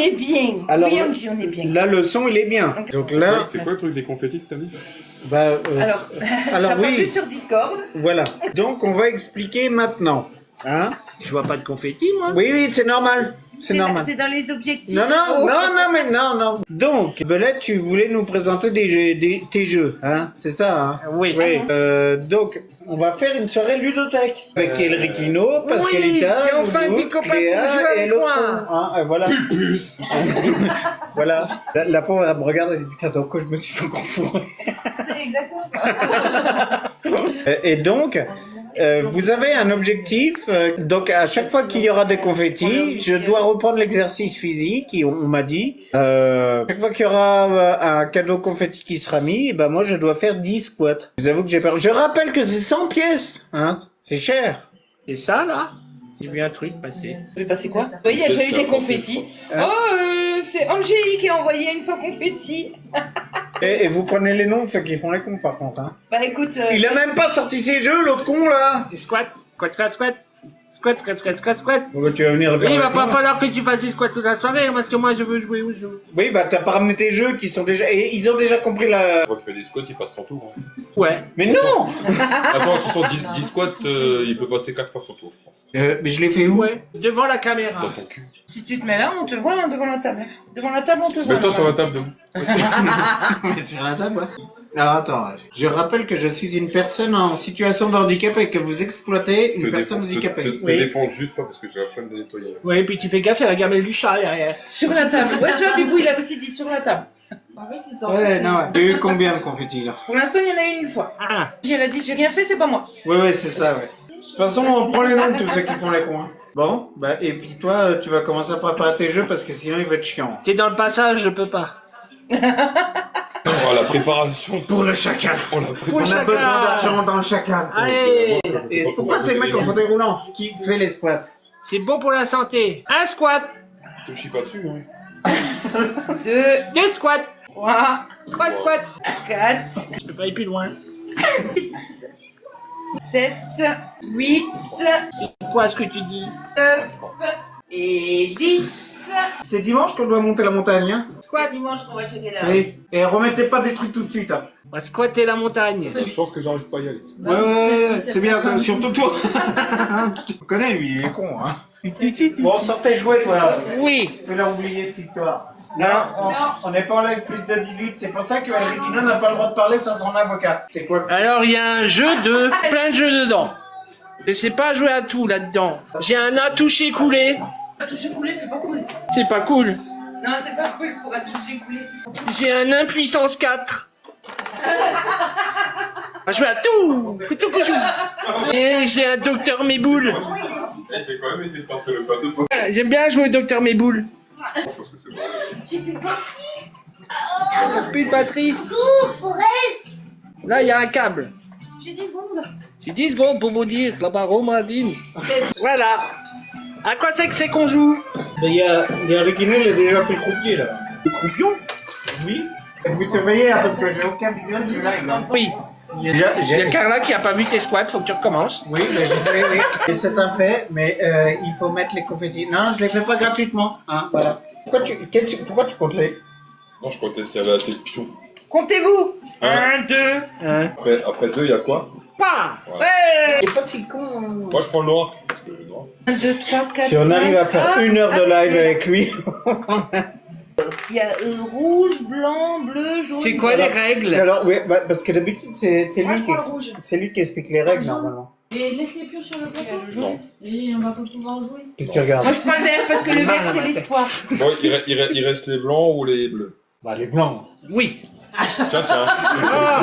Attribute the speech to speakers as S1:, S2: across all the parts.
S1: est bien.
S2: Alors,
S1: oui, Angie, on est bien.
S2: là, le son, il est bien. Donc là,
S3: C'est quoi le truc des confettis que t'as mis?
S2: bah,
S1: Alors t'as pas vu
S2: oui,
S1: sur Discord.
S2: voilà. Donc, on va expliquer maintenant. Hein?
S4: Je vois pas de confetti, moi.
S2: Oui, oui, c'est normal. C'est normal.
S1: C'est dans les objectifs.
S2: Non, non,
S1: Oh.
S2: non, mais non. Donc, Belette, tu voulais nous présenter tes jeux, hein? C'est ça, hein?
S4: Oui.
S2: Donc, on va faire une soirée ludothèque. Avec Elrikino, Pascalita,
S4: et enfin
S2: Loulou,
S4: des copains
S2: Cléa
S4: pour jouer
S2: et
S4: avec
S2: Laurent.
S4: moi.
S2: Hein, voilà.
S3: Pulpus.
S2: Voilà. La pauvre, elle me regarde et dit, putain, dans quoi je me suis fait encore fourrer?
S1: C'est exactement ça.
S2: Et donc, vous avez un objectif. Donc, à chaque fois qu'il y aura des confettis, je dois reprendre l'exercice physique. On m'a dit. Chaque fois qu'il y aura un cadeau confetti qui sera mis, ben moi, je dois faire 10 squats. Je vous avoue que j'ai peur. Je rappelle que c'est 100 pièces. Hein, c'est cher.
S4: C'est ça, là? J'ai vu un truc passer.
S1: Tu veux passer quoi? Oui, il y a déjà eu des confettis. C'est Angélique qui a envoyé une fois confetti.
S2: Et vous prenez les noms de ceux qui font les cons, par contre. Hein.
S1: Bah écoute.
S2: Il a même pas sorti ses jeux, l'autre con, là.
S4: Squat, squat, squat, squat. Squat, squat, squat, squat, squat.
S2: Bon, tu vas venir
S4: Oui,
S2: faire
S4: il
S2: le
S4: va pas
S2: con.
S4: falloir que tu fasses des squats toute la soirée, parce que moi, je veux jouer où je veux.
S2: Oui, bah t'as pas ramené tes jeux qui sont déjà... Et ils ont déjà compris la...
S3: Une fois qu'il fait des squats, il passe son tour. Hein.
S4: Ouais.
S2: Mais non.
S3: Attends, de toute façon, 10 squats, il peut passer 4 fois son tour, je pense.
S2: Mais je l'ai fait où?
S4: Ouais. Devant la caméra.
S3: Dans ton cul.
S1: Si tu te mets là, on te voit hein, devant la table. Devant la table, on te voit.
S3: Mets-toi sur la table de vous.
S2: Mais sur la table, ouais. Alors attends, je rappelle que je suis une personne en situation de handicap et que vous exploitez une personne handicapée.
S3: Te
S4: Oui.
S3: défonce juste pas parce que j'ai la flemme de nettoyer.
S4: Ouais, et puis tu fais gaffe, il y a la gamelle du chat derrière.
S1: Sur la table. Ouais, tu vois, Bibou, il a aussi dit sur la table. Ah oui, c'est ça.
S2: Ouais, non, ouais. J'ai eu combien de confettis là?
S1: Pour l'instant, il y en a eu une fois.
S4: Ah.
S1: Elle a dit, j'ai rien fait, c'est pas moi.
S2: Ouais, c'est ça, ouais. De toute façon, on prend les noms de tous ceux qui font les cons. Hein. Bon, bah, et puis toi, tu vas commencer à préparer tes jeux parce que sinon il va être chiant.
S4: T'es dans le passage, je peux pas.
S3: Oh, la préparation.
S2: Pour le chacal.
S3: Oh, la
S4: Pour
S3: préparation.
S2: On a
S4: chacal.
S2: besoin d'argent dans le chacal.
S4: Allez.
S2: Et pourquoi c'est le mec en fauteuil roulant qui fait les squats?
S4: C'est bon pour la santé. Un squat.
S3: Te chie pas dessus, hein.
S1: 2,
S4: Deux squats.
S1: 3,
S4: Trois squats.
S1: 4,
S4: Je peux pas aller plus loin.
S1: 6, 7, 8,
S4: C'est quoi ce que tu dis?
S1: 9 et 10.
S2: C'est dimanche qu'on doit monter la montagne, hein?
S1: Quoi, dimanche, on va chez Guédard.
S2: Oui. Et remettez pas des trucs tout de suite, hein.
S4: On va squatter la montagne.
S3: Je pense que j'arrive pas à y aller.
S2: Ouais, c'est bien, surtout toi. Tu connais, lui, il est con, hein. Bon, sortez jouer, toi.
S4: Oui.
S2: Fais-leur oublier cette histoire. Non, on n'est pas en live plus de 18, c'est pour ça que Elrikino n'a pas le droit de parler sans son avocat. C'est quoi?
S4: Alors il y a un jeu de plein de jeux dedans. Je sais pas jouer à tout là-dedans. J'ai un à toucher coulé.
S1: Un toucher coulé, c'est pas cool.
S4: C'est pas cool.
S1: Non, c'est pas cool pour un toucher coulé.
S4: J'ai un impuissance 4. Je joue à tout. Faut tout que je joue. Et j'ai un docteur Méboule.
S3: J'ai quand même essayé de faire le plateau.
S4: J'aime bien jouer au docteur Méboule.
S3: Je pense que c'est bon.
S1: J'ai plus de batterie.
S4: Plus de batterie.
S1: Cours, Forest.
S4: Là il y a un câble.
S1: J'ai 10 secondes.
S4: J'ai 10 secondes pour vous dire la baromardine. Voilà. À quoi c'est que c'est qu'on joue?
S2: Il y a Elrikino, il a déjà fait le croupier, là.
S4: Le croupion?
S2: Oui. Vous surveillez, hein, parce que j'ai aucun visuel du live. Hein.
S4: Oui.
S2: Déjà,
S4: Il y a Carla qui a pas vu tes squats, faut que tu recommences.
S2: Oui, mais je sais, oui. Et c'est un fait, mais il faut mettre les confettis. Non, je les fais pas gratuitement. Hein, voilà. Pourquoi tu comptes les?
S3: Non, je comptais s'il y avait assez de pions.
S1: Comptez-vous.
S4: 1, 2, 1.
S3: Après 2, il y a quoi?
S4: Pas.
S1: Ouais.
S2: Il est pas si con.
S3: Moi, je prends le noir. Parce que le noir.
S1: 1, 2, 3, 4,
S2: Si on arrive à faire 1 heure de live avec lui.
S1: Il y a rouge, blanc, bleu, jaune.
S4: C'est quoi les règles?
S2: Alors, oui, bah, parce que d'habitude, c'est
S5: Moi,
S2: lui,
S5: je prends le rouge.
S2: c'est lui qui explique les règles, normalement.
S5: Et laisse les pions sur le plateau.
S3: Non.
S5: Et on va pas pouvoir jouer.
S2: Qu'est-ce que tu regardes?
S1: Moi, je prends le vert parce que le vert, c'est l'espoir.
S3: Bon, il reste les blancs ou les bleus?
S2: Bah, les blancs.
S4: Oui.
S3: Tiens.
S4: Ah.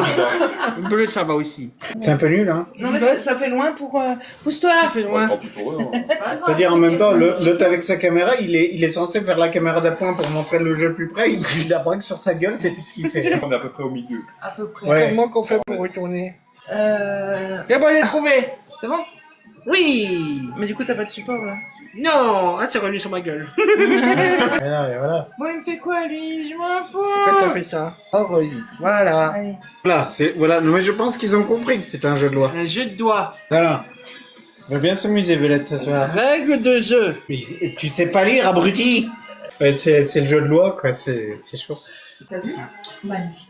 S3: C'est bizarre.
S4: Le bleu, ça va aussi.
S2: C'est un peu nul, hein.
S1: Non, mais ça fait loin pour. Pousse-toi.
S4: Ça fait loin.
S3: Tant pis pour eux. Hein.
S2: C'est-à-dire, en même temps, l'autre avec sa caméra, il est censé faire la caméra d'appoint pour montrer le jeu plus près. Il la braque sur sa gueule, c'est tout ce qu'il fait.
S3: On est à peu près au milieu.
S5: À peu près.
S2: Ouais.
S4: Comment qu'on fait pour retourner?
S1: Euh.
S4: C'est bon, j'ai trouvé.
S1: C'est bon?
S4: Oui.
S1: Mais du coup, t'as pas de support là.
S4: Non. Ah, c'est revenu sur ma gueule.
S2: Voilà.
S1: Bon, il me fait quoi lui? Je m'en
S4: Pourquoi ça
S1: fous.
S4: fait ça? Enregistre. Voilà.
S1: Allez.
S2: Voilà. Non, mais je pense qu'ils ont compris que c'est un jeu de loi.
S4: Un jeu de doigts.
S2: Voilà. On va bien s'amuser, Belette, ce soir.
S4: Règle de jeu.
S2: Mais tu sais pas lire, abruti! Ouais, c'est le jeu de loi, quoi. C'est chaud.
S5: T'as vu? Magnifique.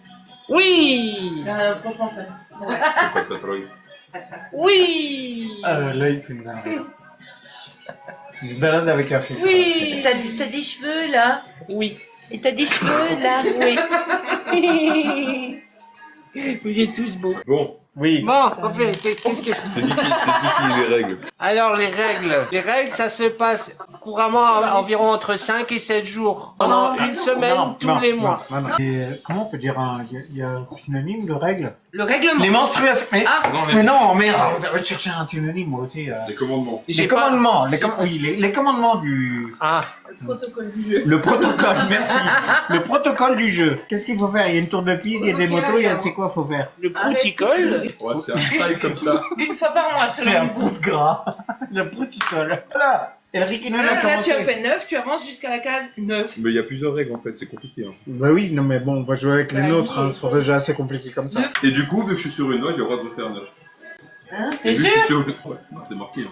S4: Oui.
S5: Franchement, ça. Ouais.
S3: C'est pas trop.
S4: Oui.
S2: Là, il fait une dinguerie. Il se balade avec un fil.
S4: Oui.
S1: T'as des cheveux là.
S4: Oui.
S1: Et t'as des cheveux là.
S4: Oui. Vous êtes tous beaux.
S3: Bon,
S2: Oui.
S4: Bon, on fait.
S3: c'est qui les règles?
S4: Alors les règles, ça se passe couramment environ entre 5 et 7 jours, pendant une semaine, tous les mois.
S2: Non. Et, comment on peut dire il y a un synonyme de règle?
S1: Le règlement.
S2: Les menstruations. Mais,
S3: Non,
S2: mais non, merde, on va chercher un synonyme, moi aussi.
S3: Les commandements.
S2: Les
S4: J'ai pas-
S2: commandements, les commandements du...
S4: Ah,
S5: Le protocole du jeu.
S2: Le protocole, merci. Le protocole du jeu. Qu'est-ce qu'il faut faire? Il y a une tour de piste, il y a des motos, c'est quoi faut faire?
S4: le prouticole.
S3: Ouais, c'est un style comme ça.
S1: Une fois par mois
S2: C'est un
S1: selon.
S2: prout gras. Le protocole. Voilà. Et le Riquinol a
S1: Là, tu
S2: commencé.
S1: as fait 9, tu avances jusqu'à la case 9.
S3: Mais il y a plusieurs règles en fait, c'est compliqué. Hein.
S2: Bah oui, non mais bon, on va jouer avec les
S5: La
S2: nôtres,
S5: vie
S2: hein,
S5: est
S2: c'est pas déjà assez compliqué comme ça.
S3: Et du coup, vu que je suis sur une noix, j'ai le droit de refaire 9.
S5: Hein?
S3: Et
S1: T'es
S3: vu que je
S1: sûr?
S3: suis sur une... Ouais, bah, c'est marqué.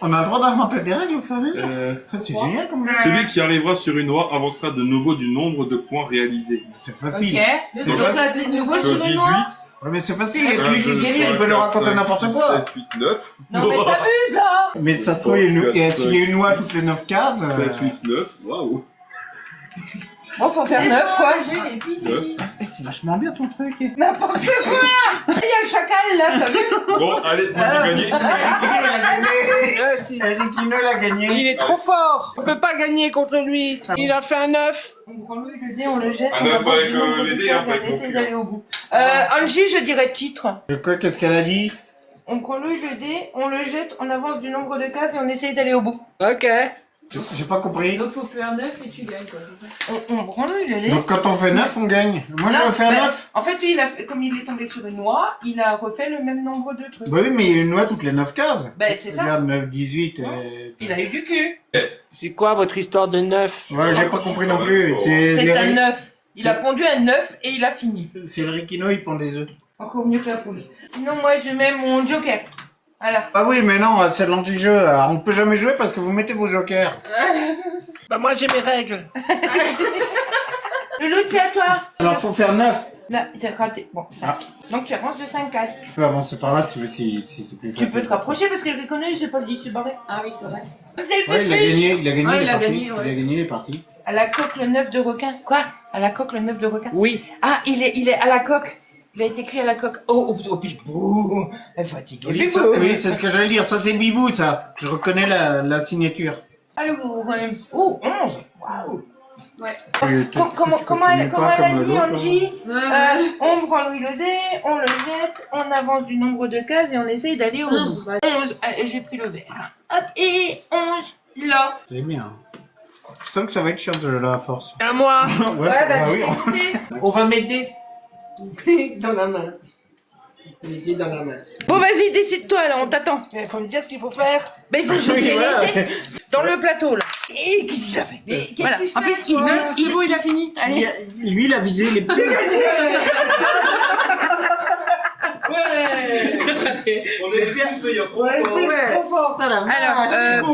S2: On a le droit d'inventer des règles au fur et à mesure. Ça, c'est génial comme jeu.
S3: Celui qui arrivera sur une noix avancera de nouveau du nombre de points réalisés.
S2: C'est facile.
S1: Ok.
S3: C'est
S1: Donc
S3: pas-
S1: là, t'es nouveau
S3: Sur
S1: sur une noix.
S3: 18.
S2: Ouais, mais c'est facile, il y a celui qui s'y lit, il peut le raconter n'importe quoi.
S3: 7, 8, 9.
S1: Non mais t'abuses là.
S2: Mais ça se trouve, et s'il y a une loi toutes les 9 cases.
S3: 7, 8, 9. Waouh.
S1: Bon, faut faire 9 quoi.
S5: J'ai fini.
S3: 9.
S2: C'est vachement bien ton truc.
S1: N'importe quoi. Il y a le chacal là, t'as vu?
S3: Bon, allez, moi j'ai gagné.
S2: Riquinol a gagné.
S4: Il est trop fort. On peut pas gagner contre lui. Il a fait un 9.
S1: On prend lui le dé, on le jette.
S3: Un
S1: on
S3: neuf
S1: avance
S3: avec,
S1: du nombre
S3: les
S1: de
S3: dés,
S1: cases
S3: hein,
S1: et
S3: avec
S1: on
S3: mon
S1: essaie
S3: cul.
S1: d'aller au bout. Angie, je dirais titre.
S2: Quoi, qu'est-ce qu'elle a dit?
S1: On prend lui le dé, on le jette, on avance du nombre de cases et on essaye d'aller au bout.
S4: Ok.
S2: J'ai pas compris.
S5: Donc faut faire 9 et tu gagnes quoi, c'est ça?
S1: On prend lui le dé.
S2: Donc quand on fait 9, on gagne. Moi, je
S1: Non,
S2: vais faire
S1: ben,
S2: 9.
S1: En fait, lui, comme il est tombé sur une noix, il a refait le même nombre de trucs.
S2: Bah oui, mais il y a une loi toutes les 9 cases.
S1: Ben, c'est ça.
S2: Regarde, 9, 18.
S1: Il a eu du cul.
S4: C'est quoi votre histoire de 9?
S2: Ouais, j'ai pas compris non plus.
S1: C'est
S2: les
S1: un
S2: ri-
S1: 9. Il a pondu un 9 et il a fini.
S2: C'est le Riquino, il pond des œufs.
S1: Encore mieux que la poule. Sinon, moi, je mets mon joker. Voilà.
S2: Ah oui, mais non, c'est l'anti-jeu. On ne peut jamais jouer parce que vous mettez vos jokers.
S4: Bah moi j'ai mes règles.
S1: Le lot, c'est à toi.
S2: Alors, faut faire 9.
S1: Là, c'est raté. Bon, 5. Donc, tu avances de 5 cases.
S2: Tu peux avancer par là si tu veux, si c'est plus
S1: Tu
S2: facile.
S1: peux te rapprocher parce que le reconnu, c'est pas le 10, c'est barré.
S5: Ah oui, c'est vrai.
S1: C'est le
S2: Ouais, il a
S1: plus.
S2: gagné, il a gagné,
S5: Ouais,
S2: il
S5: il
S2: est
S5: a
S2: parti.
S5: gagné, ouais.
S2: Il a gagné, il est parti.
S1: À la coque, le 9 de requin. Quoi? À la coque, le 9 de requin.
S4: Oui.
S1: Ah, il est à la coque. Il a été cuit à la coque. Oh, Bibou. Elle est fatiguée.
S2: Oui,
S1: Bibou.
S2: oui, c'est ce que j'allais dire. Ça, c'est Bibou, ça. Je reconnais la signature.
S1: Alors, oh, 11. Waouh.
S5: Ouais.
S1: Comment elle a dit, Angie?
S5: Ouais.
S1: On prend Louis le dé, on le jette, on avance du nombre de cases et on essaye d'aller au bout.
S5: 11.
S1: 11. Allez, j'ai pris le verre. Hop, et 11 là.
S2: C'est bien. Je sens que ça va être chiant de jouer à force.
S4: À moi.
S2: Ouais,
S5: Bah,
S2: oui.
S5: tu sais goûter.
S4: On va m'aider. Dans la main. M'aider dans la main.
S1: Bon, vas-y, décide-toi là, on t'attend.
S4: Il faut me dire ce qu'il faut faire.
S1: Ben, il faut jeter
S2: Oui, voilà.
S1: les dés dans le plateau là. Et qu'est-ce qu'il a fait?
S5: Mais qu'est-ce
S1: Voilà.
S5: que tu fais?
S1: En plus, il
S5: il a fini.
S1: Allez.
S2: Lui, il a visé les petits.
S4: Ouais.
S3: On est plus meilleurs.
S4: Trop fort.
S1: Alors,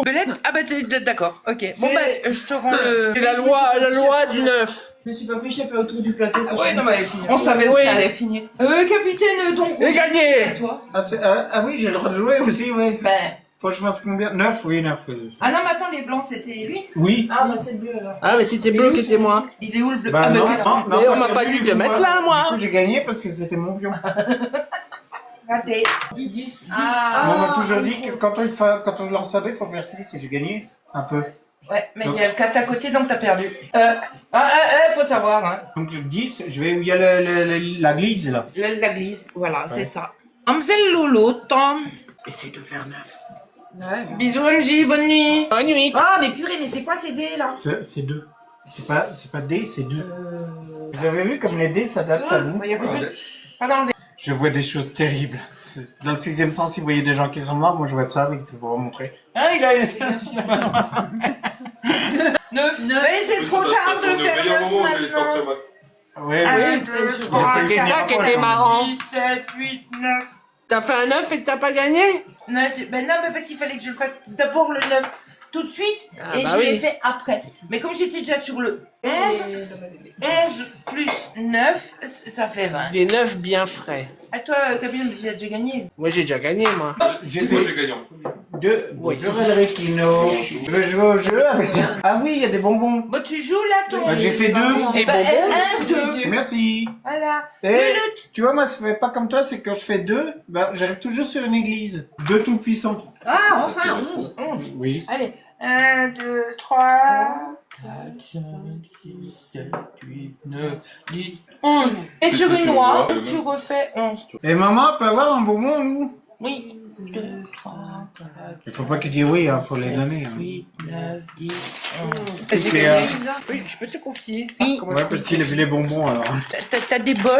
S1: Belette, ah bah d'accord, ok. Bon bah, je te rends le...
S4: C'est la loi du 9.
S5: Je me suis pas fait cheffer autour du plateau, ça
S1: Ouais,
S5: je
S1: non,
S5: pensais
S1: mais
S5: que ça allait finir.
S1: on savait où
S4: Oui.
S1: ça allait finir. Capitaine, donc...
S4: J'ai gagné.
S1: À toi.
S2: Ah oui, j'ai le droit de jouer aussi, ouais.
S1: Ben...
S2: Faut que je fasse combien? 9, oui, 9. Oui.
S1: Ah non, mais attends, les blancs, c'était lui.
S2: Oui.
S5: Ah bah c'est le bleu alors.
S4: Ah mais c'était bleu qui était moi.
S1: Il est où le bleu?
S2: Bah
S1: ah, mais
S2: non,
S1: qu'est-ce-
S2: non,
S4: Mais on
S2: t'as
S4: m'a pas
S2: perdu,
S4: dit de le mettre là, moi.
S2: Du coup, j'ai gagné parce que c'était mon pion.
S1: Raté.
S5: 10.
S2: On m'a toujours dit que quand on lance un dé, il faut faire 6 et j'ai gagné un peu.
S1: Ouais, mais
S2: Donc-
S1: il y a le 4 à côté, donc t'as perdu. Faut savoir, hein.
S2: Donc le 10, je vais où il y a la glisse là.
S1: La glisse, voilà, c'est ça. Amzel Lolo, Tom.
S2: Essaye de faire 9.
S5: Ouais.
S1: Bisous, Angie, bonne nuit.
S4: Bonne nuit.
S5: Ah mais purée, mais c'est quoi ces dés là?
S2: C'est 2. C'est pas dé, c'est 2. Vous avez vu comme les dés s'adaptent à vous?
S1: Il y a plus de... Pas dans le
S2: Je vois des choses terribles. Dans le 6e sens, si vous voyez des gens qui sont morts, moi je vois ça, mais il faut vous montrer. Ah, il a...
S1: 9. Mais c'est trop tard de
S3: Au
S1: faire
S3: meilleur
S1: 9
S3: moment, je vais sortir
S1: maintenant.
S3: ma...
S2: Ouais,
S1: Un,
S2: ouais.
S1: deux,
S2: Il a
S1: trois,
S2: fallu
S4: C'est
S2: finir
S4: ça
S2: à
S4: qui
S2: poil,
S4: était
S2: hein.
S4: marrant.
S1: 6, 7, 8, 9.
S4: T'as fait un 9 et t'as pas gagné?
S1: Non, ben non, mais parce qu'il fallait que je fasse d'abord le 9. tout de suite
S4: Ah,
S1: et
S4: bah
S1: je
S4: oui.
S1: l'ai fait après. Mais comme j'étais déjà sur le 11 plus 9, ça fait 20.
S4: Des 9 bien frais.
S1: À toi, Camille, tu as déjà gagné.
S4: Moi, j'ai déjà gagné, moi.
S2: J'ai
S3: Moi,
S2: fait
S3: j'ai gagné en premier.
S2: deux. Bonjour Alrekino. Je veux jouer au jeu avec. Ah oui, il y a des bonbons.
S1: Bon, tu joues là, ton.
S2: Bah, j'ai fait deux.
S1: Eh ben, 1, 2.
S2: Merci.
S1: Voilà.
S2: Et tu vois, moi, ça fait pas comme toi, c'est que quand je fais deux, bah, j'arrive toujours sur une église. Deux tout puissants.
S5: Ah, enfin, 11.
S2: Oui.
S5: Allez.
S1: 1, 2, 3,
S2: 4, 5, 6, 7, 8, 9, 10.
S1: 11. Et
S3: C'est
S1: sur
S3: tout
S1: une
S3: sur
S1: noix,
S3: le noix,
S1: tu refais 11.
S2: Et maman peut avoir un bonbon, nous?
S1: Oui. 2, 3, 4,
S2: Il faut pas qu'il dise oui, hein, faut les donner. Hein.
S1: 8, 9, 10, 11.
S2: Est-ce qu'il y a-
S1: Oui, je peux te confier.
S2: Ouais, peut-être s'il a vu les bonbons, alors.
S1: T'as des bols?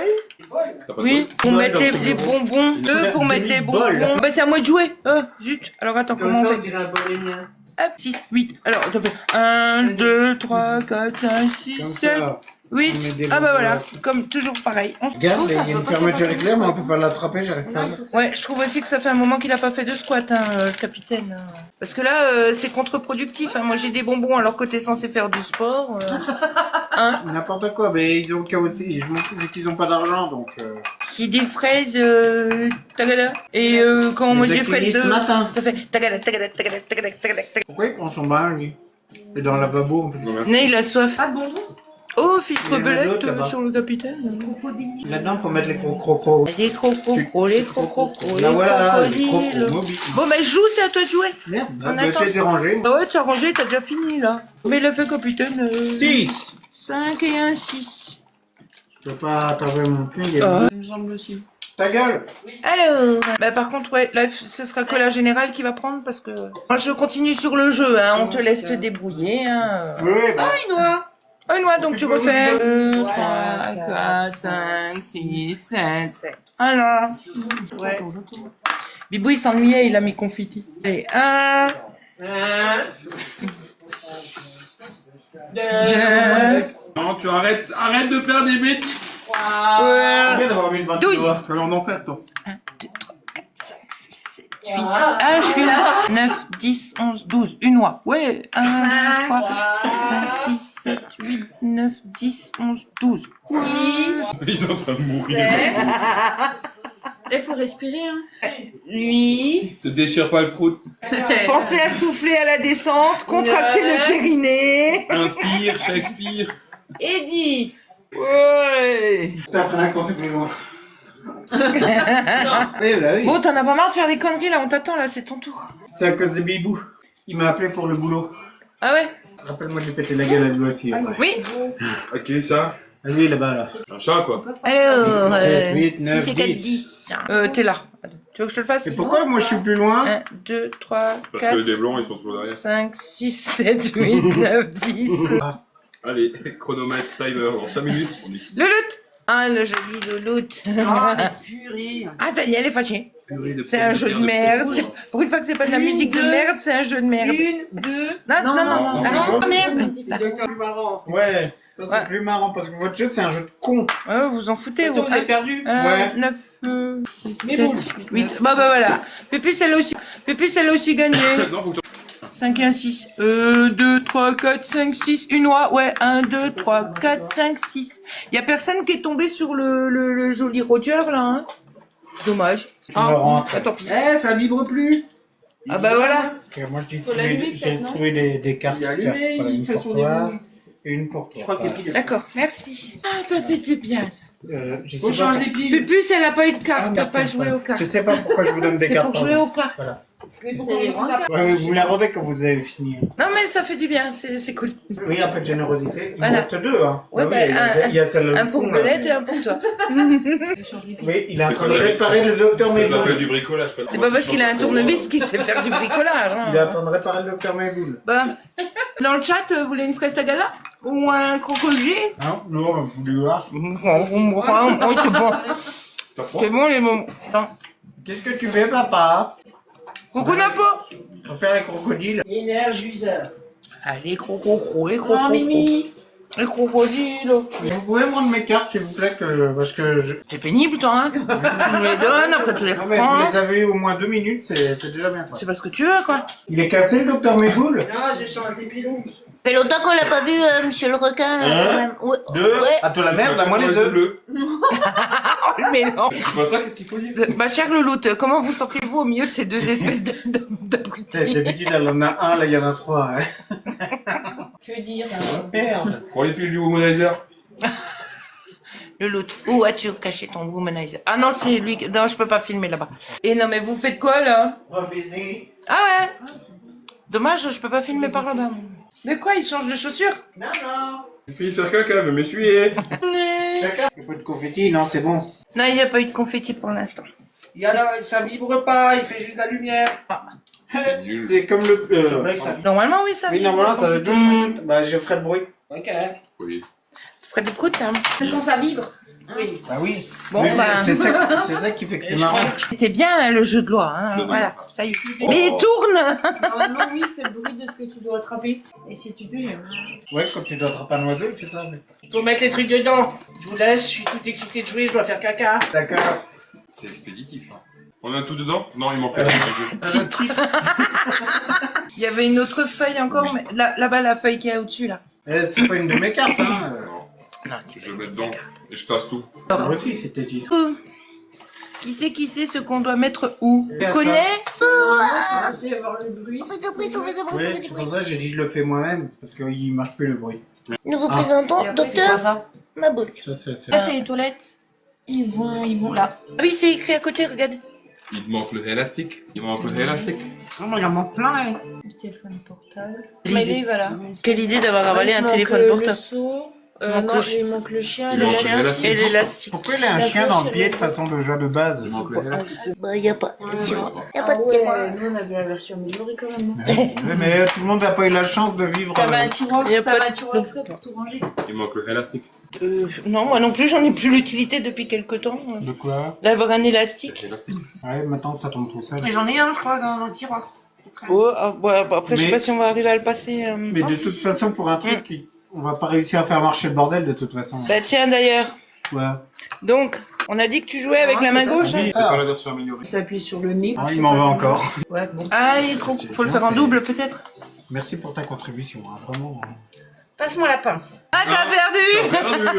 S3: T'as pas de
S1: Oui,
S3: bol
S1: pour
S2: Bol
S1: mettre
S2: dans
S1: les,
S2: ce
S1: les
S2: bonbon.
S1: bonbons. Deux pour mettre les
S2: Demi-bol.
S1: bonbons. Bah, c'est à moi de jouer. Zut. Alors, attends, comment on fait?
S4: dirait un bolémien.
S1: Hop, 6, 8. Alors, attends, fais 1, 2, 3, 4, 5, 6,
S2: Comme
S1: 7,
S2: ça.
S1: 8.
S2: On met des
S1: Ah bah
S2: bonbons
S1: voilà,
S2: là.
S1: comme toujours pareil.
S2: Regarde, il y a une fermeture éclair, mais on peut pas l'attraper, j'arrive pas.
S1: Ouais, je trouve aussi que ça fait un moment qu'il a pas fait de squat, hein, le capitaine. Parce que là, c'est contre-productif. Hein. Moi, j'ai des bonbons alors que t'es censé faire du sport. Hein.
S2: N'importe quoi, mais ils ont qu'à aussi. Je m'en fous, c'est qu'ils ont pas d'argent, donc.
S1: J'ai des fraises, tagada. Et quand on
S2: Les
S1: mange des
S2: activistes
S1: fraises,
S2: ce matin.
S1: ça fait tagada, tagada, tagada, tagada, tagada, tagada.
S2: Pourquoi il prend son bain, lui? Et dans le lavabo, on peut...
S1: Né, il a soif.
S5: Pas de bonbons.
S1: Oh, filtre
S2: Il y en a
S1: belette
S2: d'autres, là-bas.
S1: sur le capitaine.
S2: Là-dedans, faut mettre les crocos.
S1: Les crocos, les crocos, les
S2: Là, voilà, les
S1: crocodiles.
S2: crocos mobiles.
S1: Bon, bah, joue, c'est à toi de jouer.
S2: Merde,
S1: On
S2: bah,
S1: attend.
S2: j'ai dérangé.
S1: Bah ouais, tu as rangé, t'as déjà fini, là. Mais il a fait capitaine.
S2: 6.
S1: 5 et 1, 6.
S2: Tu peux pas t'envoyer mon cul, il y
S1: Ah.
S2: a...
S5: Il me semble aussi.
S2: Ta gueule.
S1: Alors, bah par contre, ouais, là, ce sera que la générale qui va prendre parce que... Moi, je continue sur le jeu, hein, on te laisse te débrouiller, hein.
S2: Oui, bah.
S5: Une noix.
S1: Un noix, donc tu refais 2, 3,
S5: 4,
S1: 4, 5, 6, 7. Alors.
S5: Ouais.
S1: Bibou, il s'ennuyait, il a mis confetti. Allez, 1, 2,
S3: Non, tu arrête de faire des bêtises.
S2: C'est bien d'avoir mis le 22
S1: 12.
S2: doigts. Tu vas en enfer, toi.
S1: 1, 2, 3, 4, 5, 6, 7, 8. Ah, je suis là. 9, 10, 11, 12. Une noix. Ouais. 1, 2, 3, 5, 6, 7, 8, 9, 10, 11, 12.
S5: 6,
S3: Il est en train de mourir.
S5: 7. Il faut respirer, hein.
S1: 8.
S3: Te déchire pas le prout.
S1: Pensez à souffler à la descente. Contractez le périnée.
S3: Inspire, Shakespeare.
S5: Et 10.
S1: Ouais.
S2: T'as appris à compter plus loin. Eh bah oui.
S1: Bon, t'en as pas marre de faire des conneries là, on t'attend là, c'est ton tour.
S2: C'est à cause de Bibou. Il m'a appelé pour le boulot.
S1: Ah ouais?
S2: Rappelle-moi de lui péter la gueule à lui aussi. après.
S1: Oui.
S3: Ok, ça.
S2: Ah, lui, là-bas, là.
S3: Un chat, quoi.
S1: Alors,
S2: 7, 8, 9,
S1: 6 et 4,
S2: 10.
S1: 10. T'es là. Attends, tu veux que je te le fasse?
S2: Et pourquoi moi je suis plus loin?
S1: 1, 2, 3,
S3: Parce
S1: 4,
S3: que les blancs, ils sont toujours derrière.
S1: 5, 6, 7, 8, 9, 10.
S3: Allez, chronomètre, timer, dans 5 minutes, on est fini.
S1: Louloute. Ah, le joli Louloute.
S5: Purée.
S1: Ah, ça y est, elle est fâchée.
S3: Purée de
S1: C'est
S3: pommes
S1: un
S3: de
S1: jeu
S3: terre
S1: de merde.
S3: petits pois.
S1: Pour une fois que c'est pas de la
S5: Une,
S1: musique de
S5: deux.
S1: merde, c'est un jeu de merde.
S5: 1, 2.
S1: Non, non, non.
S3: non,
S1: Ah,
S3: non.
S1: merde.
S2: Ouais. Ça, c'est
S1: Ouais.
S2: plus marrant parce que votre jeu, c'est un jeu de con.
S1: Ouais, vous en foutez, vous.
S4: perdu.
S2: Ouais.
S1: 9,
S5: Mais
S1: 7,
S5: bon.
S1: 8. Bah voilà. Pupus, elle a aussi gagné.
S3: Non, faut que
S1: 5 et 1, 6. 2, 3, 4, 5, 6. Une noix. Ouais, 1, 2, 3, 4, 5, 6. Y a personne qui est tombé sur le joli Roger, là, hein. Dommage.
S2: Je me rentre.
S1: Tant pis.
S2: Eh, ça vibre plus.
S1: Ah bah voilà.
S2: Et moi, j'ai
S5: Faut l'allumer,
S2: j'ai
S5: peut-être, non
S2: trouvé des cartes.
S5: Il est allumé,
S2: Voilà,
S5: il
S2: une
S5: fait
S2: pour
S5: son
S2: toi,
S5: démon.
S2: et une pour toi.
S5: Je crois qu'il y a pile.
S1: D'accord, merci. Ah, ça fait du bien, ça.
S2: Je
S5: Faut
S2: sais pas.
S5: changer les piles.
S1: Pupus, elle a pas eu de
S2: Ah,
S1: carte. T'as
S2: merde,
S1: pas
S2: c'est
S1: joué
S2: pas-
S1: aux cartes.
S2: Je sais pas pourquoi je vous donne des
S1: C'est
S2: cartes.
S1: pour jouer aux cartes.
S2: Voilà.
S5: Mais pourquoi on les rend pas?
S2: Ouais, mais vous me la rendez quand vous avez fini.
S1: Non, mais ça fait du bien, c'est cool.
S2: Oui, un peu de générosité. Il
S1: Voilà.
S2: me reste deux, hein.
S1: Ouais,
S2: Ah oui,
S1: bah,
S2: il y a celle-là.
S1: Un pour Belette et un pour toi.
S2: Oui, il a
S3: C'est
S2: en train de
S3: quoi,
S2: réparer le docteur
S3: Ça s'appelle
S2: Mayboul.
S3: du bricolage.
S1: C'est pas parce qu'il a un tournevis qu'il sait faire du bricolage. Hein.
S2: Il est en train de réparer le docteur Mayboul.
S1: Bah, dans le chat, vous voulez une fraise tagada? Ou un crocodile?
S2: Non, non, je voulais voir.
S1: C'est bon.
S3: T'as froid?
S1: C'est bon les moments. Attends.
S2: Qu'est-ce que tu fais, papa?
S1: Coucou Napo.
S2: On va faire les crocodiles.
S1: Allez, croco, les croco.
S5: Non, Mimi.
S1: Les crocodiles.
S2: Vous pouvez me rendre mes cartes, s'il vous plaît, parce que je...
S1: C'est pénible, toi, hein. Tu nous les donnes, après tu les
S2: Ah, mais vous
S1: reprends.
S2: les avez eu au moins 2 minutes, c'est déjà bien.
S1: C'est pas ce que tu veux, quoi.
S2: Il est cassé, le docteur Mégoul?
S4: Non, j'ai changé des pilons.
S6: fait longtemps qu'on l'a pas vu, monsieur le requin. Quand même. Ouais.
S2: Deux.
S6: Ouais.
S2: À toi la merde, à moi les œufs.
S3: bleus.
S1: Oh, mais non.
S3: C'est pas ça, qu'est-ce qu'il faut dire?
S1: Bah, cher Louloute, comment vous sentez-vous au milieu de ces deux espèces d'abrutis?
S2: D'habitude, elle en a un, là, il y en a 3.
S5: Que dire
S2: Merde.
S3: Pour les piles du womanizer.
S1: Louloute, où as-tu caché ton womanizer? Ah non, c'est lui. Non, je peux pas filmer là-bas. Et non, mais vous faites quoi, là?
S2: On va baiser.
S1: Ah ouais. Dommage, je peux pas filmer par là-bas. De quoi? Il change de chaussures?
S2: Non, non.
S3: J'ai fini de faire caca, mais m'essuyer.
S2: Chacun. Il n'y a pas de confetti, non, c'est bon.
S1: Non, il n'y a pas eu de confetti pour l'instant.
S4: Il y a là, ça vibre pas, il fait juste de la lumière.
S3: Nul.
S2: C'est comme le...
S4: C'est vrai que ça vibre.
S1: Normalement, oui, ça.
S2: Oui, normalement, ça va être... Bah, je ferai le bruit.
S4: Ok.
S3: Oui.
S1: Tu ferais des proutes, hein.
S5: Quand ça vibre.
S4: Oui.
S2: Bah oui.
S1: Bon,
S2: Mais
S1: bah.
S2: c'est ça qui fait que c'est marrant.
S1: C'était bien, hein, le jeu de loi, hein.
S3: Je
S1: Voilà, ça y est.
S3: Oh.
S1: Mais il tourne!
S5: Normalement, oui, fais le bruit de ce que tu dois attraper. Et si tu peux,
S2: Ouais, quand tu dois attraper un oiseau, il fait ça.
S4: Faut mettre les trucs dedans. Je vous laisse, je suis tout excité de jouer, je dois faire caca.
S2: D'accord.
S3: C'est expéditif. Hein. On a tout dedans? Non, il manque un jeu.
S1: Titre. Il y avait une autre feuille encore, mais là-bas, la feuille qui est au-dessus, là.
S2: C'est pas une de mes cartes, hein.
S3: Non,
S1: Non,
S3: je le mets dedans et je tasse tout.
S2: Ça aussi, c'était titre.
S1: Qui sait ce qu'on doit mettre où?
S2: Et
S1: Tu
S2: à
S1: connais?
S5: tu sais avoir le bruit.
S6: On fait de bruit, on fait de bruit, on
S2: Ouais,
S6: fait de
S2: c'est
S6: bruit.
S2: pour ça que j'ai dit je le fais moi-même, parce qu'il marche plus le bruit.
S6: Nous vous présentons
S5: Et après, c'est
S6: Docteur
S1: ça?
S6: Maboul.
S2: Ça, c'est...
S5: Là, c'est les toilettes. Ils vont là.
S1: Ah oui, c'est écrit à côté, regarde.
S3: Il manque le élastique. Il manque le élastique.
S5: Oh, il en manque plein, ouais. Le téléphone portable. Smiley, voilà.
S1: Quelle idée d'avoir avalé
S5: Il
S1: un
S5: manque,
S1: téléphone
S5: Le
S1: portable.
S5: seau.
S1: manque
S5: Non,
S1: le chien.
S5: il manque le chien,
S3: Il
S5: le
S3: manque
S5: chien.
S3: l'élastique.
S1: Et l'élastique.
S2: Pourquoi il a un
S5: La
S2: chien dans le
S5: cloche,
S2: pied
S5: elle
S2: de
S5: est-
S2: façon de jeu de base? Il manque le élastique.
S6: Bah, y a pas de tiroir. Y a
S5: Ah
S6: pas de tiroir.
S5: ouais, nous on avait la version améliorée quand même.
S2: Ouais, mais tout le monde n'a pas eu la chance de vivre...
S5: T'avais un tiroir,
S1: Il y a pas
S5: t'avais
S1: de-
S5: un tiroir exprès pour tout ranger.
S3: Il manque le élastique.
S1: Non, moi non plus, j'en ai plus l'utilité depuis quelque temps.
S2: De quoi?
S1: D'avoir un élastique.
S3: L'élastique.
S2: Ouais, maintenant ça tombe tout seul.
S5: Mais j'en ai un, je crois, dans le tiroir.
S1: Oh, ah, ouais, bah, après, je sais
S2: Mais-
S1: pas si on va arriver à le passer.
S2: Mais
S5: Oh,
S2: de
S5: si,
S2: toute
S5: si.
S2: façon, pour un truc, on va pas réussir à faire marcher le bordel de toute façon.
S1: Bah tiens, d'ailleurs.
S2: Ouais.
S1: Donc, on a dit que tu jouais avec la main gauche.
S2: Vas-y.
S3: C'est pas la version améliorée.
S5: S'appuie sur le nez.
S2: Ah, il m'en va encore.
S5: Ouais, bon.
S1: Ah, il est trop. Faut le faire en double, peut-être.
S2: Merci pour ta contribution, hein, vraiment.
S5: Passe-moi la pince.
S1: Ah, t'as perdu!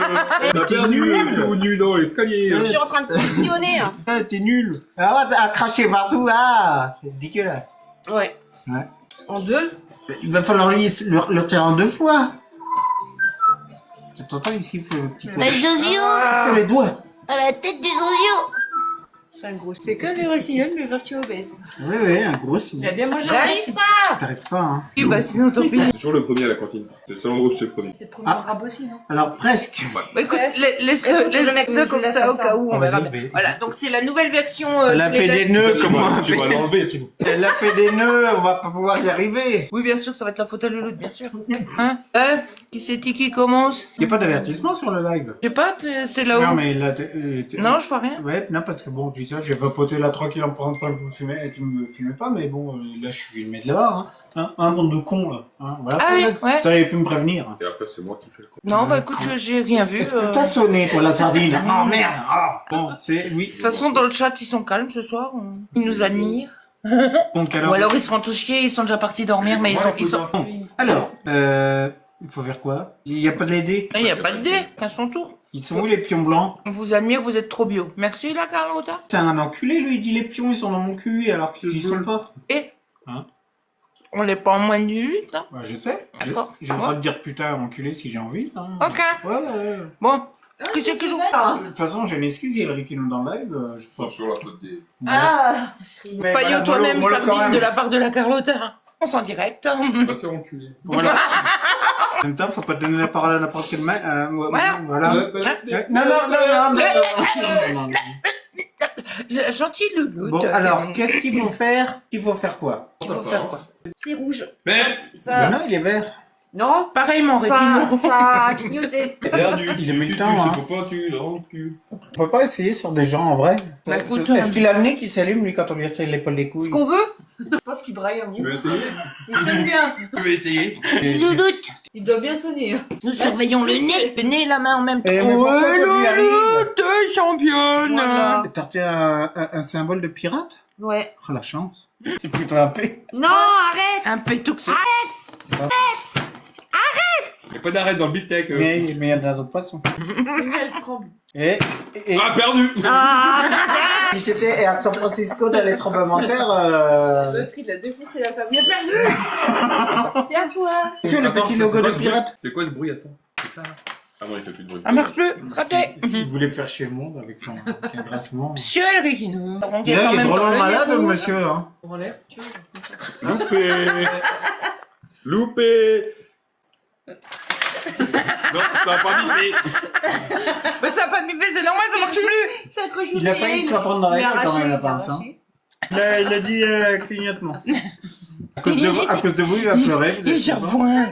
S3: T'as perdu, t'es venu dans l'escalier.
S5: Je suis en train de postillonner. Hein.
S2: Ah, t'es nul. Ah, t'as craché partout. Ah, c'est dégueulasse.
S5: Ouais.
S2: Ouais.
S5: En deux.
S2: Il va falloir le faire en 2 fois. T'entends, il siffle le petit doigt.
S6: Le Zozio.
S2: Il fait les doigts.
S6: À la tête du Zozio.
S5: C'est un gros. C'est comme les rossignol, mais version obèse.
S2: Ouais, ouais, un gros signe.
S5: Il a bien mangé.
S6: J'arrive pas.
S2: T'arrives pas, hein.
S1: Oui, bah sinon, tant pis.
S3: C'est toujours le premier à la cantine. C'est le seul endroit où je suis le premier.
S5: C'est le premier rab aussi, non?
S2: Alors, presque.
S1: Bah écoute, laisse-le comme ça au cas où, on
S2: On va
S1: verra.
S2: lever.
S1: Voilà, donc c'est la nouvelle version.
S2: Elle a fait des nœuds, comment on
S3: Tu vas
S2: fait?
S3: l'enlever, tu
S2: Elle a fait des nœuds, on va pas pouvoir y arriver.
S1: Oui, bien sûr, ça va être la faute à Louloute, bien sûr. Hein? Qui c'est qui commence?
S2: Y a pas d'avertissement sur le live.
S1: Je sais pas, c'est là où?
S2: Non, mais là,
S1: Non, je vois rien.
S2: Ouais, non, parce que bon, tu sais, j'ai vapoté là tranquille en prenant pas que vous me filmez, et tu me filmais pas, mais bon, là, je suis filmé de là, hein. Un bande de cons, là. Hein, voilà.
S1: Ah oui, ouais.
S2: Ça avait pu me prévenir.
S3: Et après, c'est moi qui fais le con.
S1: Non, bah écoute, j'ai rien vu.
S2: Est-ce que t'as sonné, toi, la sardine? Oh, merde! Ah. Bon, c'est, oui.
S1: De toute façon, dans le chat, ils sont calmes ce soir. Ils nous admirent.
S2: Donc,
S1: Ou alors ils se font tous chier, ils sont déjà partis dormir, mais ils sont...
S2: Bon, alors, il faut faire quoi? Il y a pas de l'aider?
S1: Il n'y a pas de dé, qu'à son tour.
S2: Ils sont où, les pions blancs?
S1: On vous admire, vous êtes trop bio. Merci, la Carlotta.
S2: C'est un enculé, lui, il dit les pions, ils sont dans mon cul, alors qu'ils y sont pas.
S1: On l'est pas en moins de 18, là.
S2: Bah, je sais.
S1: D'accord.
S2: J'ai le droit de dire putain, enculé, si j'ai envie. Hein.
S1: Ok.
S2: Ouais.
S1: Bon. Qui c'est qui joue?
S2: De toute façon, j'ai une excuse, il y a le Rikino dans le live. Je
S3: C'est
S2: pense.
S3: toujours la faute des...
S5: Ah.
S2: Mais
S1: Fayot
S2: voilà,
S1: toi-même,
S2: mollo, quand
S1: sardine
S2: même.
S1: de la part de la Carlotta. On s'en direct.
S3: Bah, c'est enculé.
S2: Voilà. En même temps, faut pas donner la parole à n'importe quel mec.
S1: Voilà.
S2: Voilà. Non.
S1: Gentil Louloute.
S2: Bon, alors, qu'est-ce qu'il faut faire? Il faut faire quoi?
S1: Il faut faire quoi?
S5: C'est rouge.
S3: Mais
S2: Ben non, il est vert.
S5: Non.
S1: Pareil, mon rétino.
S5: Ça a clignoté.
S3: perdu.
S2: Il est
S3: Tu
S2: méchant,
S3: tues,
S2: hein.
S3: c'est pas tu dans le cul.
S2: On peut pas essayer sur des gens en vrai?
S1: Bah, écoute,
S2: Est-ce qu'il a le nez qui s'allume, lui, quand on lui retire l'épaule des couilles?
S5: Ce qu'on veut. Je pense qu'il braille un
S3: Tu
S5: bout.
S3: veux essayer?
S5: Il sonne bien.
S3: Tu veux essayer?
S6: Louloute,
S5: Il doit bien sonner. Hein.
S6: nous surveillons le nez.
S1: Le nez et la main en même temps.
S2: Eh, mais pourquoi toi, tu arrives
S1: t'es championne.
S5: Voilà.
S2: T'as retiré un symbole de pirate?
S6: Ouais.
S2: Oh la chance. C'est plutôt un P.
S5: Non, arrête.
S1: Un peu toxique.
S3: Y'a pas d'arrêt dans le beefsteak.
S2: Mais il y en a d'autres poissons.
S5: Elle tremble.
S2: Et
S3: Ah, perdu!
S2: si t'étais à San Francisco dans les tremblements de terre,
S5: L'autre, il a défoncé la table. Il a perdu. C'est à toi.
S2: sur le
S3: Attends,
S2: petit
S3: c'est
S2: logo
S3: quoi
S2: de
S3: ce bruit?
S2: pirate.
S3: C'est quoi ce bruit? Attends. C'est ça là? Ah non, il fait plus de bruit.
S1: Ça marche plus. Raté.
S2: Il voulait faire chier le monde avec son agressement.
S1: Monsieur Elriquino. On
S2: Il
S1: est quand
S2: est
S1: même dans
S2: drôlement
S1: le
S2: malade,
S1: nez.
S2: monsieur. Hein.
S5: On relève, tu vois.
S3: Loupé! Loupé! Non, ça va pas bipé!
S1: Mais ça a pas de bipé, c'est normal, ça marche plus.
S5: Ça accroche
S2: Il a failli se faire prendre dans la gueule quand même, la pince. Hein. Il a dit clignotement. À cause de vous, il va pleurer. Vous êtes
S1: Déjà
S2: content
S1: point.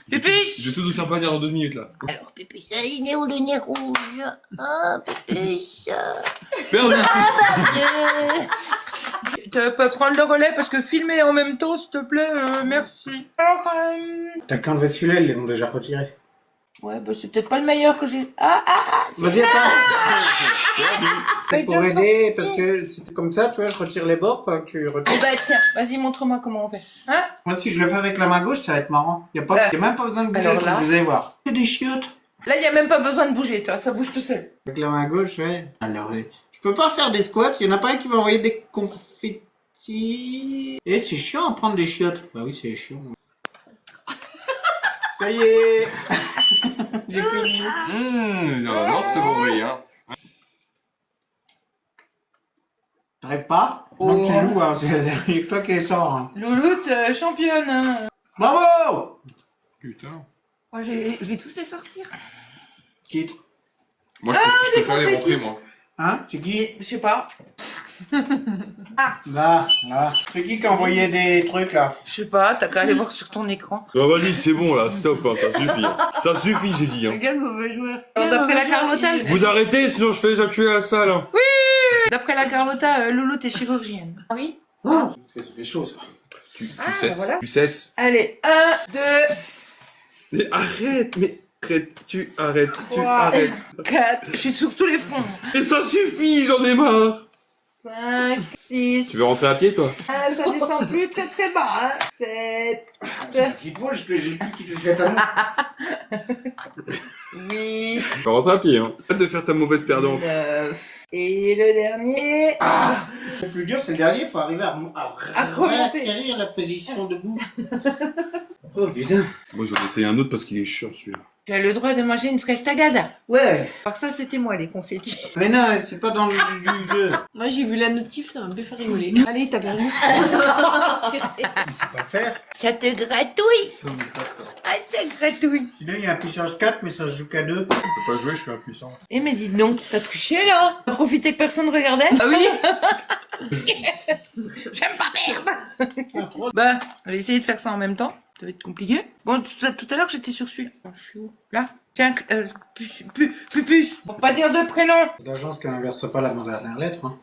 S3: Je
S1: Pépus.
S3: vais tous vous faire venir dans 2 minutes là.
S6: Alors, Pépus, il est où le nez rouge? Oh, Pépus.
S3: Perdu!
S1: Tu peux prendre le relais parce que filmer en même temps, s'il te plaît, merci. Alors,
S2: T'as qu'enlevé celui-là, ils l'ont déjà retiré.
S1: ouais, bah c'est peut-être pas le meilleur que j'ai.
S2: Vas-y, attends. C'est pour
S1: Déjà
S2: aider, parce que c'est comme ça, tu vois, je retire les bords pendant que tu retires.
S1: Eh bah tiens, vas-y, montre-moi comment on fait. Hein?
S2: Moi, si je le fais avec la main gauche, ça va être marrant. Y a même pas besoin de bouger,
S1: alors là-
S2: vous allez voir. Il y a des chiottes.
S1: Là, y a même pas besoin de bouger, toi, ça bouge tout seul.
S2: Avec la main gauche, ouais. Alors, je peux pas faire des squats, il y en a pas un qui va envoyer des confettis. Et c'est chiant à prendre des chiottes. Bah oui, c'est chiant. Ça y est. J'ai fini.
S3: Non, c'est bon bruit, hein.
S2: T'arrives pas?
S1: Oh.
S2: Non, tu joues, hein. C'est toi qui sors. Hein.
S1: Louloute, championne. Hein.
S2: Bravo!
S3: Putain.
S5: Moi, je vais tous les sortir.
S2: Quitte.
S3: Moi, je préfère les montrer, moi.
S2: Hein? C'est qui?
S1: Je sais pas.
S2: Là. C'est qui a envoyé des trucs, là?
S1: Je sais pas, t'as qu'à aller voir sur ton écran.
S3: Ah, vas-y, c'est bon là, stop, hein, ça suffit. Ça suffit, j'ai dit. Hein.
S5: Quel mauvais joueur.
S1: Alors, d'après la Carlotta,
S3: Vous arrêtez, sinon je fais éjaculer la salle. Hein.
S1: d'après la Carlotta, Loulou, t'es chirurgienne. Ah oui?
S2: Parce que ça fait chaud, ça.
S3: Tu
S1: Ah,
S3: cesses.
S1: voilà.
S3: Tu cesses.
S1: Allez, 1, 2,
S3: Mais arrête, tu arrêtes, tu
S1: 3,
S3: arrêtes.
S1: 4, je suis sur tous les fronts.
S3: Et ça suffit, j'en ai marre.
S1: 5, 6,
S3: Tu veux rentrer à pied, toi?
S1: ça descend plus très très bas. Hein. 7,
S2: Ce qu'il faut, j'ai plus qui touche les talons.
S1: 8,
S3: Tu vas rentrer à pied, hein. Arrête de faire ta mauvaise perdante.
S1: 9. Et le dernier.
S2: Le plus dur, c'est le dernier, il faut arriver à
S1: remonter.
S2: réatterrir la position debout. Oh putain.
S3: Moi, je vais essayer un autre parce qu'il est chiant, celui-là.
S1: Tu as le droit de manger une fraise tagada.
S2: Ouais.
S1: Alors ça, c'était moi, les confettis.
S2: Mais non, c'est pas dans le du jeu.
S5: Moi, j'ai vu la notif, ça m'a bien fait rigoler. Allez, t'as perdu.
S2: Il sait pas faire.
S6: Ça te gratouille.
S3: Ça me gratte.
S1: Ah, c'est gratouille.
S2: Sinon, il y a un puissance 4, mais ça se joue qu'à 2.
S3: Je peux pas jouer, je suis impuissant.
S1: Eh, mais dis donc, t'as triché, là. T'as profité que personne regardait.
S5: Ah oui.
S1: J'aime pas perdre. Bah, on va essayer de faire ça en même temps. Ça va être compliqué. Bon, tout à l'heure, j'étais sur celui-là. Je suis où? Là. Tiens, Pupus. Pour pas dire de prénom.
S2: L'agence qui n'inverse pas la dernière lettre. Hein.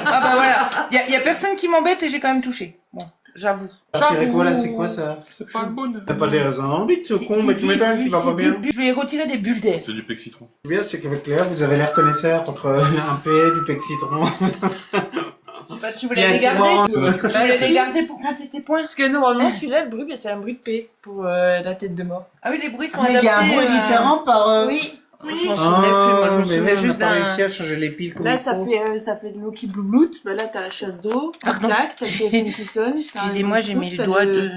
S1: Ah bah voilà. Y a personne qui m'embête et j'ai quand même touché. Bon, j'avoue.
S2: Retirer quoi là, c'est quoi ça?
S3: C'est pas le bon.
S2: T'as pas des raisins dans le bit, ce con, mais tu m'étonnes qu'il va pas bien.
S1: Je vais retirer des bulles d'air.
S3: C'est du pec citron.
S2: Ce qui est bien, c'est qu'avec Léa, vous avez l'air connaisseur entre un P, du pec citron.
S1: Bah, tu voulais les garder. Tu voulais les garder pour compter tes points.
S5: Parce que normalement, celui-là, le bruit, c'est un bruit de paix pour la tête de mort.
S1: Ah oui, les bruits sont
S2: Mais il y a un
S1: adaptés,
S2: bruit différent par.
S1: Oui. Je m'en souvenais plus. Moi, je me souvenais juste
S2: On a pas
S1: d'un.
S2: réussi à changer les piles comme
S5: Là,
S2: il
S5: ça
S2: faut.
S5: fait de l'eau qui blouloute. Bah, là, t'as la chasse d'eau.
S1: Pardon.
S5: Tac, t'as le téléphone qui sonne.
S1: Excusez-moi, j'ai mis le doigt de.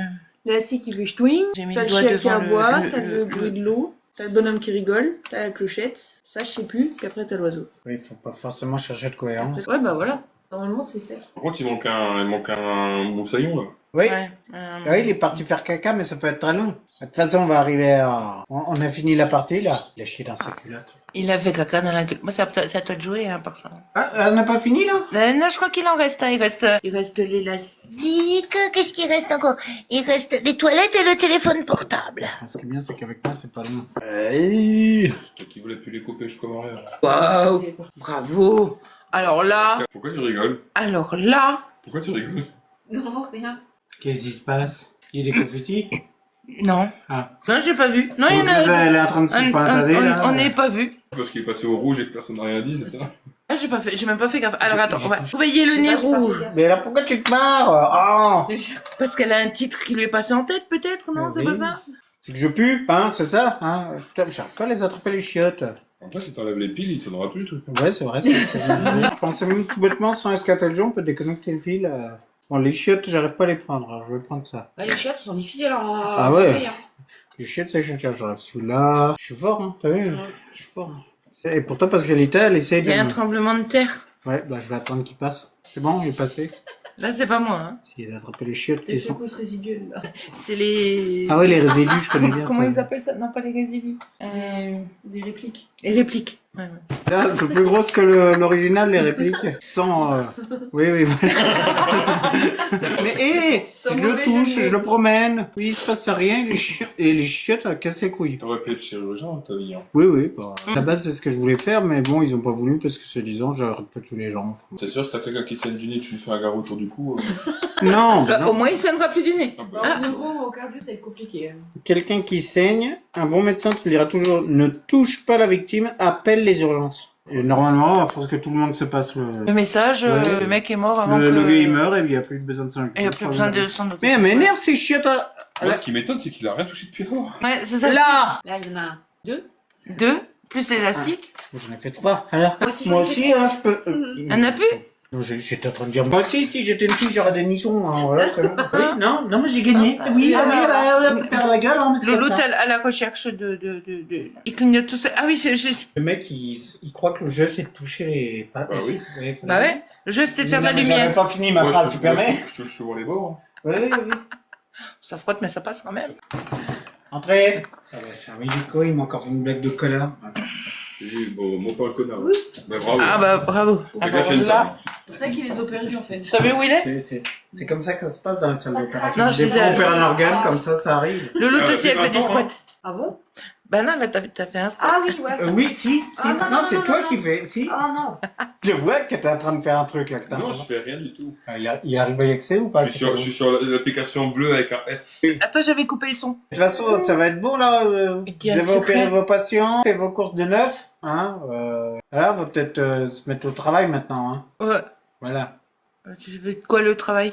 S5: La scie qui fait ch'touing.
S1: J'ai mis
S5: T'as
S1: le
S5: le
S1: doigt
S5: chien qui
S1: devant
S5: aboie.
S1: le-
S5: T'as le bruit de l'eau. T'as le bonhomme qui rigole. T'as la clochette. Ça, je sais plus. Puis après, t'as l'oiseau.
S2: Oui, il faut pas forcément chercher de cohérence.
S5: Ouais, bah voilà. Normalement, c'est ça.
S3: Par contre, il manque un moussaillon, là.
S2: Oui.
S1: Ouais.
S2: Ah oui, il est parti faire caca, mais ça peut être très long. De toute façon, on va arriver à... On a fini la partie, là. Il a chié dans sa culotte.
S1: Il a fait caca dans la gueule. Moi, c'est à toi de jouer, hein, par ça.
S2: Ah, on n'a pas fini, là?
S1: Non, je crois qu'il en reste. Hein. Il reste l'élastique.
S6: Qu'est-ce qu'il reste encore? Il reste les toilettes et le téléphone portable.
S2: Ce qui est bien, c'est qu'avec moi, c'est pas long.
S3: C'est toi qui voulais plus les couper jusqu'au mariage.
S1: Waouh. Bravo. Alors là,
S3: Pourquoi tu rigoles?
S1: alors là,
S3: Pourquoi tu rigoles?
S7: Non, rien.
S2: Qu'est-ce qui se passe? Il y a des confettis?
S1: Non.
S2: Ah.
S1: Non, j'ai pas vu. Non, il y en
S2: Donc,
S1: a.
S2: elle est en train de se pointader, là.
S1: On n'est pas vu.
S3: Parce qu'il est passé au rouge et que personne n'a rien dit, c'est ça?
S1: Ah, j'ai même pas fait gaffe. Alors attends, on va surveiller le nez rouge.
S2: Mais là, pourquoi tu te marres? Oh.
S1: Parce qu'elle a un titre qui lui est passé en tête, peut-être, non? C'est
S2: Oui.
S1: pas ça?
S2: C'est que je pue, hein, c'est ça, hein? Putain, j'arrive pas à les attraper les chiottes.
S3: Après, si t'enlèves les piles, il sonnera plus le truc.
S2: Ouais, c'est vrai. Je pensais même tout bêtement, sans escatologie, on peut déconnecter le fil. Bon, les chiottes, j'arrive pas à les prendre, alors je vais prendre ça.
S7: Bah, les chiottes sont difficiles en.
S2: Ah ouais.
S7: oui, hein.
S2: Les chiottes, c'est chiant, j'enlève celui-là. Je suis fort, hein, t'as vu? Je suis fort. Hein. Et pourtant, Pascalita, elle essaye
S1: Il
S2: de...
S1: y a un tremblement de terre.
S2: Ouais, bah je vais attendre qu'il passe. C'est bon, il est passé.
S1: Là, c'est pas moi, hein.
S2: S'il a attrapé les chiottes
S7: Des
S2: qui sont...
S7: secousses résiduelles, là.
S1: C'est les...
S2: Ah oui, les résidus, je connais bien.
S1: Comment
S2: ça.
S1: ils appellent ça? Non, pas les résidus.
S7: Des répliques.
S1: Les répliques. Ouais, ouais.
S2: Là, c'est plus grosse que l'original, les répliques. Sans... Oui, oui, voilà. Mais hé,
S7: Sans
S2: je le
S7: mauvais
S2: touche,
S7: jeu de
S2: je le promène. Oui, il se passe rien, et les chiottes, elles cassent les couilles.
S3: T'aurais pu être chirurgien dans ta vie, hein.
S2: Oui, oui, bah, à la base, c'est ce que je voulais faire, mais bon, ils ont pas voulu parce que, se disant, j'arrête pas tous les gens.
S3: C'est sûr, si t'as quelqu'un qui saigne du nez, tu lui fais un garrot autour du cou.
S2: Non,
S1: Bah,
S2: non.
S1: au moins, il saignera plus du nez.
S3: Ah bah,
S1: Ah.
S7: En gros, au cardio, ça va être compliqué.
S2: Quelqu'un qui saigne, un bon médecin te dira toujours, ne touche pas la victime, appelle les urgences. Et normalement, à force que tout le monde se passe
S1: Le message,
S2: Ouais.
S1: le mec est mort avant que...
S2: le gars il meurt et il n'y a plus besoin de s'en occuper.
S1: Et il n'y a plus besoin de s'en occuper.
S2: Mais elle m'énerve ces chiottes.
S3: Moi, ce qui m'étonne, c'est qu'il a rien touché depuis avant.
S1: Ouais, c'est ça.
S7: Là, il y en a deux.
S1: 2, plus l'élastique.
S2: J'en ai fait 3. Alors,
S7: Moi aussi,
S2: moi
S7: j'en ai fait
S2: aussi, hein, je peux.
S1: Il y en a plus?
S2: Non, j'étais en train de dire. Moi aussi, si j'étais une fille, j'aurais des nichons. Hein, voilà, c'est bon. Oui, non, non, mais j'ai gagné. Oui, bah, on peut faire la gueule, hein, mais c'est comme
S1: L'autre
S2: ça.
S1: à la recherche de... Il clignote tout seul. Ah oui, c'est...
S2: Le mec, il croit que le jeu, c'est de toucher les pattes.
S3: Ah oui.
S1: Bah ouais, le jeu c'était de faire de la
S2: J'avais
S1: lumière.
S2: pas fini ma
S3: Moi,
S2: phrase, tu
S3: moi,
S2: permets?
S3: je touche souvent les bords.
S2: Oui, oui, oui.
S1: Ça frotte, mais ça passe quand même.
S2: Entrez. Ah bah, c'est un médico, il m'a encore fait une blague de connard.
S3: Et bon, moi, pas un connard. Mais bravo.
S1: Ah bah bravo.
S3: J'ai bien fait ça.
S7: C'est pour ça qu'il les a perdus, en fait.
S1: Vous savez où il est?
S2: C'est comme ça que ça se passe dans les salles d'opération.
S1: Non, je
S2: Des
S1: disais-
S2: fois, on perd un organe, comme ça arrive.
S1: Le lot
S3: Ah,
S1: aussi, elle fait des
S3: c'est
S1: squats.
S7: Ah bon?
S1: Bah non, là t'as fait un squat.
S7: Ah oui, ouais.
S2: Oui, si.
S7: Ah, non,
S2: c'est
S7: non,
S2: toi
S7: non,
S2: qui
S7: non.
S2: fais. Si.
S7: Ah non.
S2: Je vois que t'es en train de faire un truc là. Que t'as
S3: Non, je fais rien du tout.
S2: Il arrive à y accéder ou pas?
S3: Je suis sur l'application bleue avec un F.
S1: Attends, j'avais coupé le son.
S2: De toute façon, ça va être bon là. Vous
S1: Il dit un
S2: avez opéré
S1: secret.
S2: vos patients, fait vos courses de neuf. Hein, là, on va peut-être se mettre au travail maintenant. Hein.
S1: Ouais.
S2: Voilà.
S1: Tu fais quoi le travail?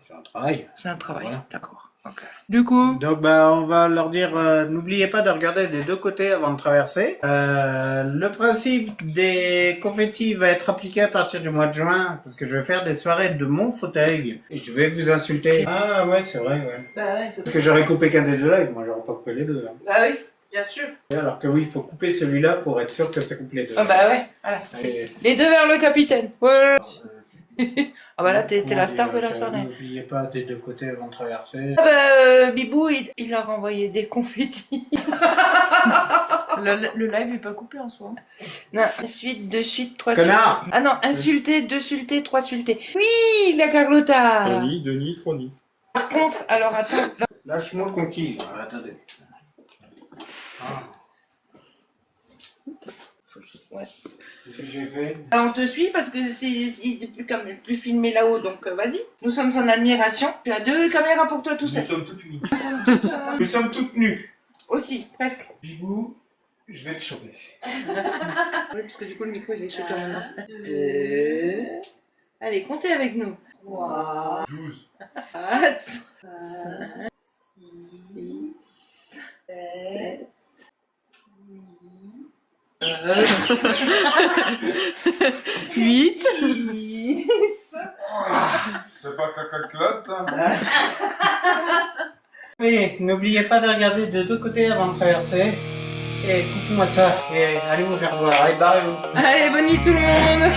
S2: C'est un travail.
S1: C'est un travail,
S2: Voilà.
S1: d'accord. Ok. Du coup,
S2: Donc on va leur dire, n'oubliez pas de regarder des deux côtés avant de traverser. Le principe des confettis va être appliqué à partir du mois de juin, parce que je vais faire des soirées de mon fauteuil. Et je vais vous insulter. Ah ouais, c'est vrai, ouais.
S1: bah ouais,
S2: Parce que j'aurais coupé qu'un des deux lives, moi j'aurais pas coupé les deux. Hein.
S1: bah oui, bien sûr.
S2: Alors que oui, il faut couper celui-là pour être sûr que ça coupe les deux.
S1: Ah bah ouais, voilà.
S2: Allez.
S1: Les deux vers le capitaine. Ouais. Ah bah là, t'es la star de la
S2: Comment
S1: soirée.
S2: dire, n'oubliez pas des deux côtés avant de traverser.
S1: Ah bah, Bibou, il leur a envoyé des confettis.
S5: Le live est pas coupé en soi.
S1: Non, suite, deux suites, trois
S2: Connard.
S1: suites. Ah non, insulté, deux sulté, trois sulté. Oui, la Carlotta.
S3: Un nid, deux nids, trois nids.
S1: Par contre, alors attends.
S2: Lâche-moi conquis. Ah, attendez. Ah.
S1: Ouais.
S2: Qu'est-ce que j'ai fait?
S1: On te suit parce que il n'est plus filmé là-haut, donc vas-y. Nous sommes en admiration. Tu as deux caméras pour toi tout
S3: Nous
S1: seul.
S3: sommes toutes unies.
S2: Nous sommes toutes nues.
S1: Aussi, presque.
S2: Bibou, je vais te choper.
S1: Oui, parce que du coup, le micro, il est chez toi maintenant. Allez, comptez avec nous.
S3: 12.
S1: 4, 5, 6, 7, 8, 10.
S3: C'est pas caca-clotte, hein?
S2: Oui, n'oubliez pas de regarder de deux côtés avant de traverser. Et coupe-moi ça. Et allez vous faire voir. Allez, barrez-vous.
S1: Allez, bonne nuit tout le monde.